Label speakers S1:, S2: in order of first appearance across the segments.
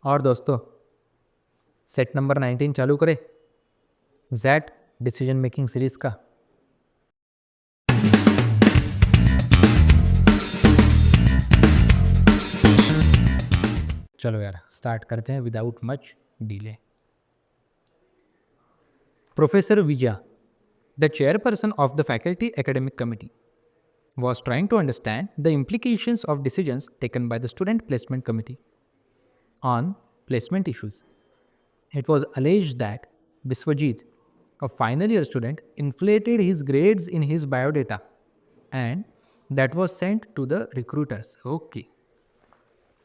S1: और दोस्तों, set number 19 चालू करें जैट डिसीजन मेकिंग सीरीज का। चलो यार स्टार्ट करते हैं without much delay. Professor Vijaya, the chairperson of the faculty academic committee, was trying to understand the implications of decisions taken by the student placement committee on placement issues. It was alleged that Biswajit, a final year student, inflated his grades in his biodata and that was sent to the recruiters. Okay.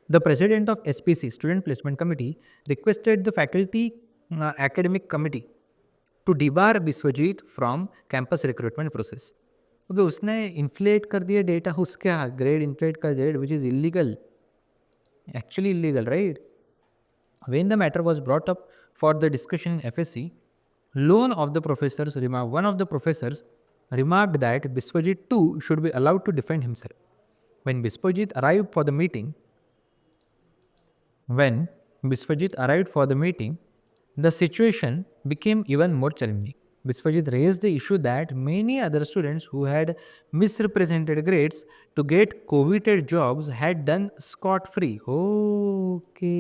S1: The president of SPC, Student Placement Committee, requested the faculty academic committee to debar Biswajit from campus recruitment process. क्योंकि उसने inflate कर दिया data, उसका grade inflate कर दिया which is illegal, actually illegal, right? When the matter was brought up for the discussion in FSC, one of the professors remarked that Biswajit too should be allowed to defend himself. When Biswajit arrived for the meeting, the situation became even more challenging. Biswajit raised the issue that many other students who had misrepresented grades to get coveted jobs had done scot-free. Okay.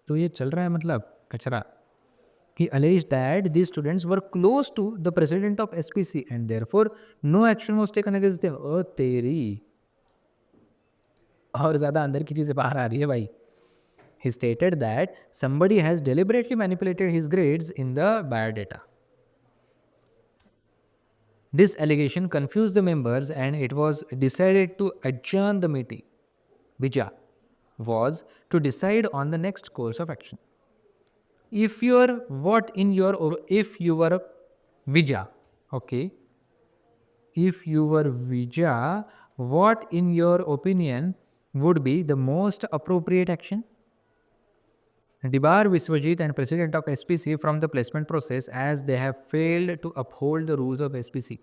S1: तो ये चल रहा है मतलब कचरा. He alleged that these students were close to the president of SPC and therefore no action was taken against them. ओ तेरी, और ज़्यादा अंदर की चीज़ें बाहर आ रही है भाई. He stated that somebody has deliberately manipulated his grades in the biodata. This allegation confused the members and it was decided to adjourn the meeting. Vijay was to decide on the next course of action. If you were Vijay, okay, if you were Vijay, what in your opinion would be the most appropriate action? Debar Biswajit and president of SPC from the placement process as they have failed to uphold the rules of SPC.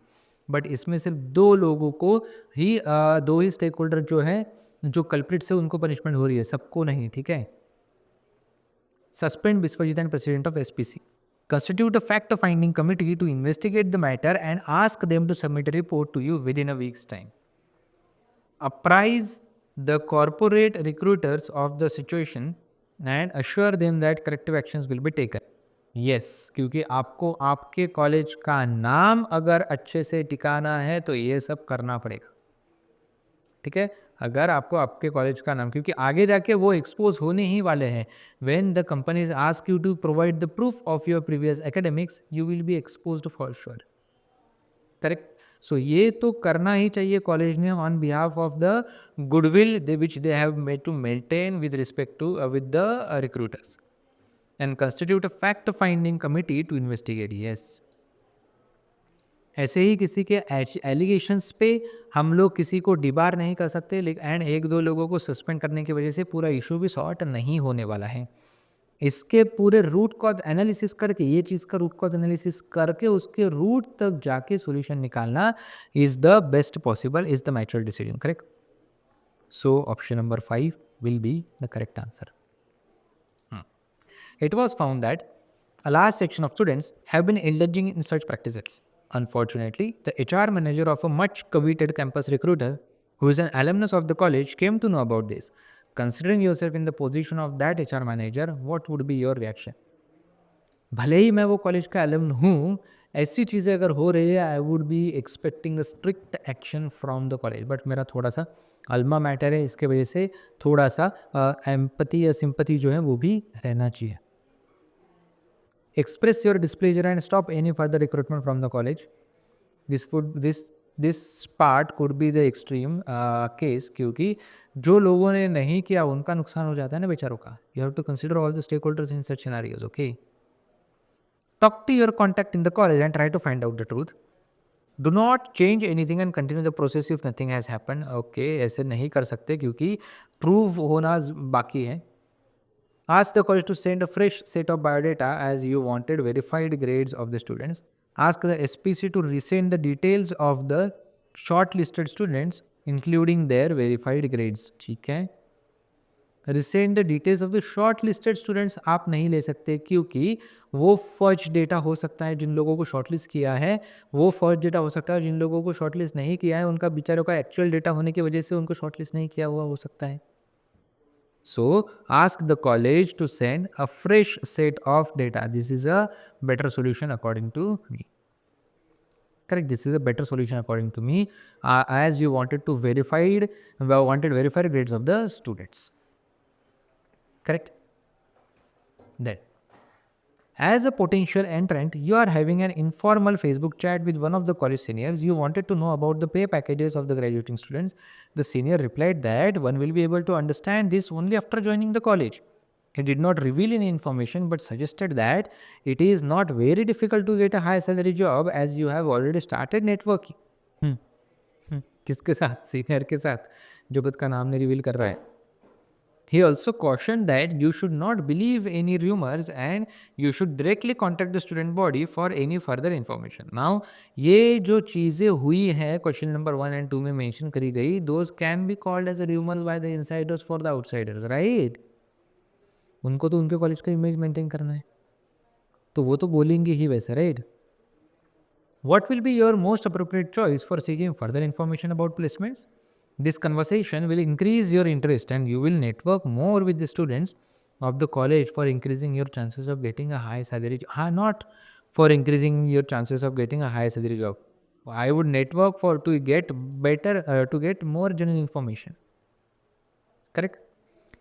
S1: But इसमें सिर्फ दो लोगों को ही दो ही stake holder जो है जो culprit से उनको पनिशमेंट हो रही है, सबको नहीं, ठीक है. Suspend Biswajit and president of SPC. Constitute a fact-finding committee to investigate the matter and ask them to submit a report to you within a week's time. Apprise the corporate recruiters of the situation and assure them that corrective actions will be taken. Yes, क्योंकि आपको आपके college का नाम अगर अच्छे से टिकाना है तो ये सब करना पड़ेगा, ठीक है. अगर आपको आपके कॉलेज का नाम, क्योंकि आगे जाके वो एक्सपोज होने ही वाले हैं. When the companies ask you to provide the proof of your previous academics, you will be exposed for sure, correct. So ये तो करना ही चाहिए कॉलेज ने on behalf of the goodwill which they have made to maintain with respect to with the recruiters and constitute a fact finding committee to investigate. Yes, ऐसे ही किसी के एलिगेशंस पे हम लोग किसी को डिबार नहीं कर सकते, एंड एक दो लोगों को सस्पेंड करने की वजह से पूरा इशू भी सॉर्ट नहीं होने वाला है. इसके पूरे रूट कॉज एनालिसिस करके, ये चीज़ का रूट कॉज एनालिसिस करके उसके रूट तक जाके सॉल्यूशन निकालना is the best possible, is the mature decision, correct. So option number 5 will be the correct answer. It was found that a large section of students have been indulging in such practices. Unfortunately, the HR manager of a much coveted campus recruiter, who is an alumnus of the college, came to know about this. Considering yourself in the position of that HR manager, what would be your reaction? भले ही मैं वो college का Elman हूँ, ऐसी चीज़ें अगर हो रही है, I would be expecting a strict action from the college. But मेरा थोड़ा सा अल्मा मैटर है, इसके वजह से थोड़ा सा एम्पति या सिंपति जो है वो भी रहना चाहिए. Express your displeasure and stop any further recruitment from the college. This part could be the extreme case, क्योंकि जो लोगों ने नहीं किया उनका नुकसान हो जाता है ना बेचारों का. You have to consider all the stakeholders in such scenarios. Okay. Talk to your contact in the college and try to find out the truth. Do not change anything and continue the process if nothing has happened. Okay, ऐसे नहीं कर सकते क्योंकि prove होना बाकी है. Ask the college to send a fresh set of biodata as you wanted verified grades of the students. Ask the SPC to resend the details of the shortlisted students including their verified grades. ठीक है. Resend the details of the short listed students आप नहीं ले सकते, क्योंकि वो first data हो सकता है जिन लोगों को शॉर्टलिस्ट किया है, वो फर्स्ट डेटा हो सकता है जिन लोगों को शॉर्टलिस्ट नहीं किया है उनका बेचारों का एक्चुअल डेटा होने की वजह से उनको शॉर्टलिस्ट नहीं किया हुआ हो सकता है. So ask the college to send a fresh set of data. This is a better solution according to me. Correct. This is a better solution according to me, as you wanted verified grades of the students. Correct. Then, as a potential entrant, you are having an informal Facebook chat with one of the college seniors. You wanted to know about the pay packages of the graduating students. The senior replied that one will be able to understand this only after joining the college. He did not reveal any information but suggested that it is not very difficult to get a high salary job as you have already started networking. किसके साथ? Senior के साथ, जो खुद का नाम नहीं reveal कर रहा है. He also cautioned that you should not believe any rumors and you should directly contact the student body for any further information. Now, ये जो चीज़ें हुई है क्वेश्चन नंबर 1 and 2 में मेंशन करी गई, those can be called as a rumor by the insiders for the outsiders, right? उनको तो उनके कॉलेज का इमेज मेंटेन करना है, तो वो तो बोलेंगे ही वैसे, right? What will be your most appropriate choice for seeking further information about placements? This conversation will increase your interest and you will network more with the students of the college for increasing your chances of getting a high salary job. Not for increasing your chances of getting a high salary job. I would network for to get to get more genuine information. Correct?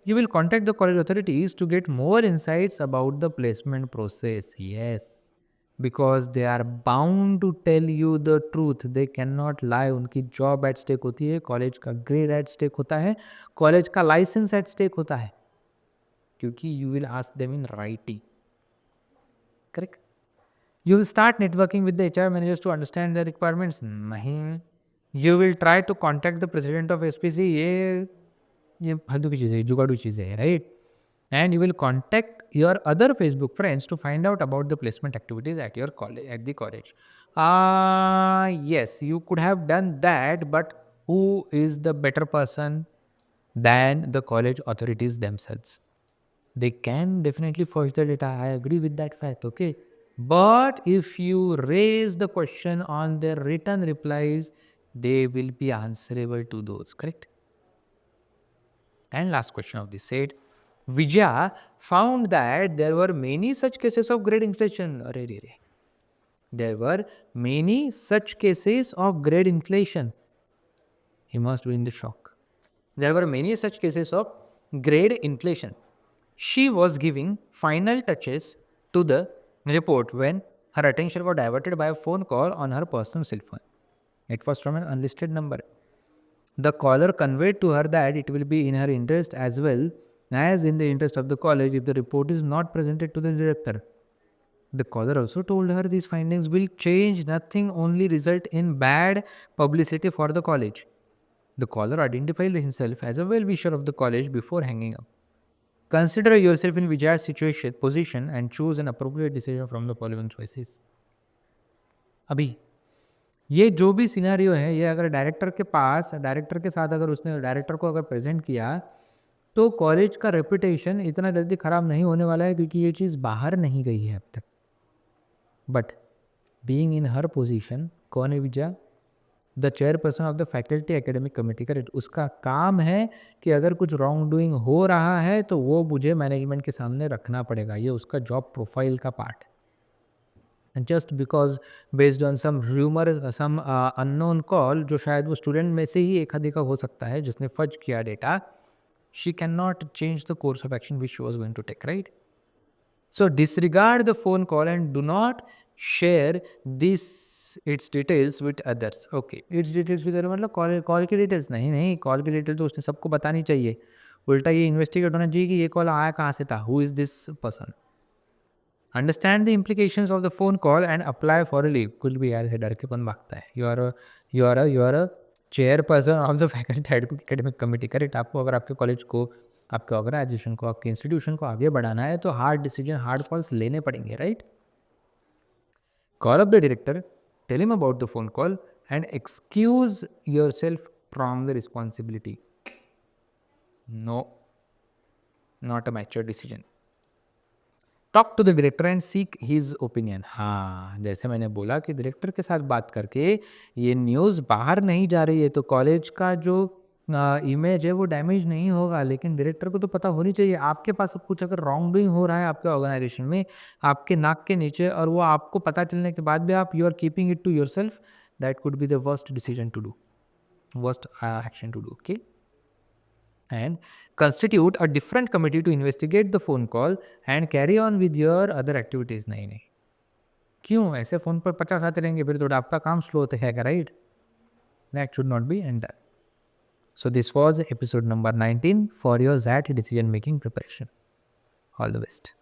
S1: You will contact the college authorities to get more insights about the placement process. Yes. Because they are bound to tell you the truth. They cannot lie. उनकी job at stake होती है, college का grade at stake होता है, college का licence at stake होता है, क्योंकि you will ask them in writing. Correct. You will start networking with the HR managers to understand the requirements. नहीं. You will try to contact the president of SPC. ये फालतू की चीज़ें, जुगाड़ू चीज़ें हैं, right? And you will contact your other Facebook friends to find out about the placement activities at your college, at the college. Yes, you could have done that, but who is the better person than the college authorities themselves? They can definitely forge the data. I agree with that fact, okay? But if you raise the question on their written replies, they will be answerable to those, correct? And last question of this said, Vijaya found that there were many such cases of grade inflation. There were many such cases of grade inflation. He must be in the shock. There were many such cases of grade inflation. She was giving final touches to the report when her attention was diverted by a phone call on her personal cell phone. It was from an unlisted number. The caller conveyed to her that it will be in her interest as well as in the interest of the college if the report is not presented to the director. The caller also told her these findings will change nothing, only result in bad publicity for the college. The caller identified himself as a well-wisher of the college before hanging up. Consider yourself in Vijaya's position and choose an appropriate decision from the following choices. अभी ये जो भी scenario है, ये अगर director के साथ अगर उसने डायरेक्टर को अगर प्रेजेंट किया, तो कॉलेज का रेपुटेशन इतना जल्दी ख़राब नहीं होने वाला है, क्योंकि ये चीज़ बाहर नहीं गई है अब तक. But being in her position, कौन है Vijaya? The chairperson of the faculty academic committee. Correct. उसका काम है कि अगर कुछ रॉन्ग डूइंग हो रहा है तो वो मुझे मैनेजमेंट के सामने रखना पड़ेगा. ये उसका जॉब प्रोफाइल का पार्ट है. And just because based on some rumour, some unknown call, जो शायद वो स्टूडेंट में से ही एक आधे का हो सकता है जिसने फर्ज किया data, she cannot change the course of action which she was going to take, right? So disregard the phone call and do not share its details with others. Okay, its details with others मतलब call की details नहीं, call की details तो उसने सबको बतानी चाहिए. उल्टा ये इन्वेस्टिगेट होना चाहिए कि ये कॉल आया कहाँ से था, who is this person. Understand the implications of the phone call and apply for a leave. कुछ भी यार से डर के कौन भागता है. You are a chairperson of the faculty academic committee. Correct. आपको अगर आपके कॉलेज को, आपके ऑर्गेनाइजेशन को, आपके इंस्टीट्यूशन को आगे बढ़ाना है तो हार्ड डिसीजन, हार्ड कॉल्स लेने पड़ेंगे, right? Call up the director, tell him about the phone call and excuse yourself from the responsibility. No, not a mature decision. Talk to the director and seek his opinion. हाँ, जैसे मैंने बोला कि director के साथ बात करके ये न्यूज़ बाहर नहीं जा रही है तो कॉलेज का जो इमेज है वो डैमेज नहीं होगा, लेकिन डायरेक्टर को तो पता होनी चाहिए। आपके पास सब कुछ अगर रॉन्ग डूइंग हो रहा है आपके ऑर्गेनाइजेशन में, आपके नाक के नीचे, और वो आपको पता चलने के बाद भी आप you are keeping it to yourself, that could be the worst decision to do, worst action to do. Okay, and constitute a different committee to investigate the phone call and carry on with your other activities. नहीं नहीं, क्यों ऐसे phone पर 50 आते रहेंगे फिर तो आपका काम स्लो होता है, right? That should not be and done. So this was episode number 19 for your ZAT decision making preparation. All the best.